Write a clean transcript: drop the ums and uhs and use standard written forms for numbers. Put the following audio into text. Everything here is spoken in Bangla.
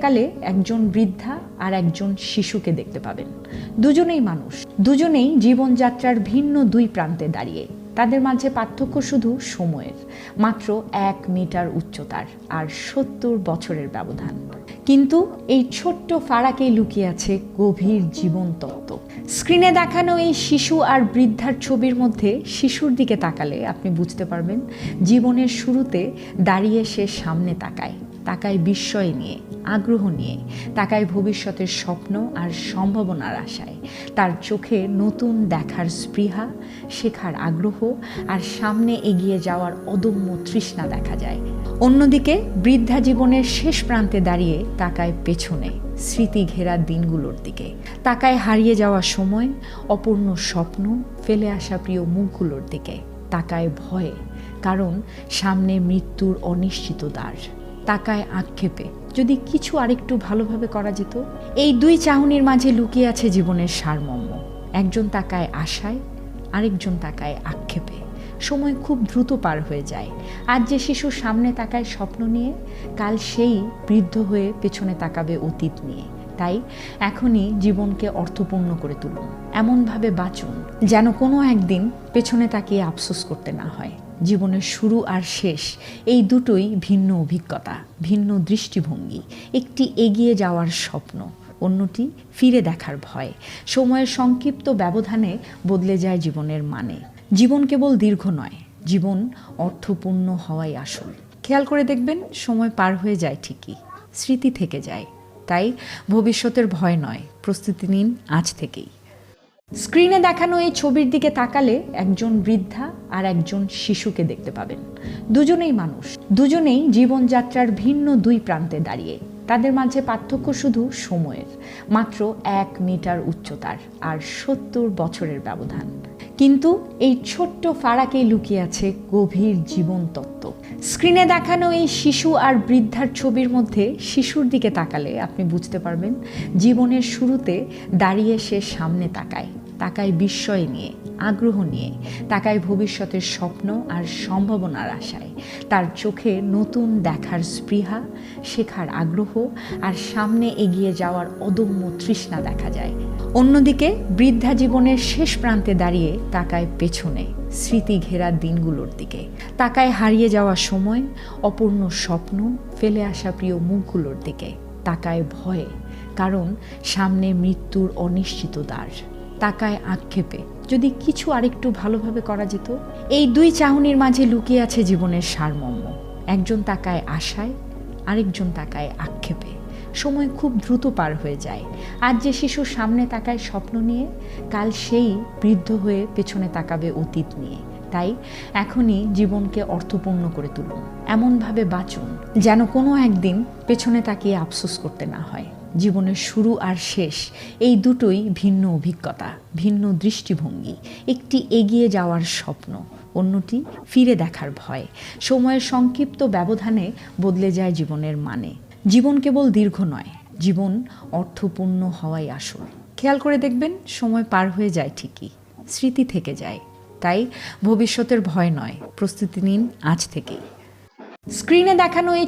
কালে একজন বৃদ্ধা আর একজন শিশুকে দেখতে পাবেন। দুজনেই মানুষ, দুজনেই জীবনযাত্রার ভিন্ন দুই প্রান্তে দাঁড়িয়ে। তাদের মাঝে পার্থক্য শুধু সময়ের, মাত্র 1 মিটার উচ্চতার আর 70 বছরের ব্যবধান। কিন্তু এই ছোট্ট ফারাকেই লুকিয়ে আছে গভীর জীবন তত্ত্ব। স্ক্রিনে দেখানো এই শিশু আর বৃদ্ধার ছবির মধ্যে শিশুর দিকে তাকালে আপনি বুঝতে পারবেন জীবনের শুরুতে দাঁড়িয়ে সে সামনে তাকায় বিস্ময় নিয়ে, আগ্রহ নিয়ে, তাকায় ভবিষ্যতের স্বপ্ন আর সম্ভাবনার আশায়। তার চোখে নতুন দেখার স্পৃহা, শেখার আগ্রহ আর সামনে এগিয়ে যাওয়ার অদম্য তৃষ্ণা দেখা যায়। অন্যদিকে বৃদ্ধা জীবনের শেষ প্রান্তে দাঁড়িয়ে তাকায় পেছনে, স্মৃতি ঘেরা দিনগুলোর দিকে, তাকায় হারিয়ে যাওয়া সময়, অপূর্ণ স্বপ্ন, ফেলে আসা প্রিয় মুখগুলোর দিকে, তাকায় ভয়ে, কারণ সামনে মৃত্যুর অনিশ্চিত দ্বার, তাকায় আক্ষেপে, যদি কিছু আরেকটু ভালোভাবে করা যেত। এই দুই চাহনির মাঝে লুকিয়ে আছে জীবনের সারমর্ম। একজন তাকায় আশায়, আরেকজন তাকায় আক্ষেপে। সময় খুব দ্রুত পার হয়ে যায়। আজ যে শিশু সামনে তাকায় স্বপ্ন নিয়ে, কাল সেই বৃদ্ধ হয়ে পেছনে তাকাবে অতীত নিয়ে। তাই এখনই জীবনকে অর্থপূর্ণ করে তুলুন, এমনভাবে বাঁচুন যেন কোনো একদিন পেছনে তাকিয়ে আফসোস করতে না হয়। জীবনের শুরু আর শেষ এই দুটোই ভিন্ন অভিজ্ঞতা, ভিন্ন দৃষ্টিভঙ্গি। একটি এগিয়ে যাওয়ার স্বপ্ন, অন্যটি ফিরে দেখার ভয়। সময়ের সংক্ষিপ্ত ব্যবধানে বদলে যায় জীবনের মানে। জীবন কেবল দীর্ঘ নয়, জীবন অর্থপূর্ণ হওয়াই আসল। খেয়াল করে দেখবেন সময় পার হয়ে যায় ঠিকই, স্মৃতি থেকে যায়। তাই ভবিষ্যতের ভয় নয়, প্রস্তুতি নিন আজ থেকেই। স্ক্রিনে দেখানো এই ছবির দিকে তাকালে একজন বৃদ্ধা আর একজন শিশুকে দেখতে পাবেন। দুজনেই মানুষ, দুজনেই জীবনযাত্রার ভিন্ন দুই প্রান্তে দাঁড়িয়ে। তাদের মাঝে পার্থক্য শুধু সময়ের, মাত্র 1 মিটার উচ্চতার আর 70 বছরের ব্যবধান। কিন্তু এই ছোট্ট ফারাকেই লুকিয়ে আছে গভীর জীবন তত্ত্ব। স্ক্রিনে দেখানো এই শিশু আর বৃদ্ধার ছবির মধ্যে শিশুর দিকে তাকালে আপনি বুঝতে পারবেন জীবনের শুরুতে দাঁড়িয়ে সে সামনে তাকায় বিস্ময় নিয়ে, আগ্রহ নিয়ে, তাকায় ভবিষ্যতের স্বপ্ন আর সম্ভাবনার আশায়। তার চোখে নতুন দেখার স্পৃহা, শেখার আগ্রহ আর সামনে এগিয়ে যাওয়ার অদম্য তৃষ্ণা দেখা যায়। অন্যদিকে বৃদ্ধা জীবনের শেষ প্রান্তে দাঁড়িয়ে তাকায় পেছনে, স্মৃতি ঘেরা দিনগুলোর দিকে, তাকায় হারিয়ে যাওয়া সময়, অপূর্ণ স্বপ্ন, ফেলে আসা প্রিয় মুখগুলোর দিকে, তাকায় ভয়ে, কারণ সামনে মৃত্যুর অনিশ্চিত দ্বার, তাকায় আক্ষেপে, যদি কিছু আরেকটু ভালোভাবে করা যেত। এই দুই চাহনির মাঝে লুকিয়ে আছে জীবনের সারমর্ম। একজন তাকায় আশায়, আরেকজন তাকায় আক্ষেপে। সময় খুব দ্রুত পার হয়ে যায়। আজ যে শিশু সামনে তাকায় স্বপ্ন নিয়ে, কাল সেই বৃদ্ধ হয়ে পেছনে তাকাবে অতীত নিয়ে। তাই এখনই জীবনকে অর্থপূর্ণ করে তুলুন, এমনভাবে বাঁচুন যেন কোনো একদিন পেছনে তাকিয়ে আফসোস করতে না হয়। জীবনের শুরু আর শেষ এই দুটোই ভিন্ন অভিজ্ঞতা, ভিন্ন দৃষ্টিভঙ্গি। একটি এগিয়ে যাওয়ার স্বপ্ন, অন্যটি ফিরে দেখার ভয়। সময়ের সংক্ষিপ্ত ব্যবধানে বদলে যায় জীবনের মানে। জীবন কেবল দীর্ঘ নয়, জীবন অর্থপূর্ণ হওয়াই আসল। খেয়াল করে দেখবেন সময় পার হয়ে যায় ঠিকই, স্মৃতি থেকে যায়। তাই ভবিষ্যতের ভয় নয়, প্রস্তুতি নিন আজ থেকেই। স্ক্রিনে দেখানো এই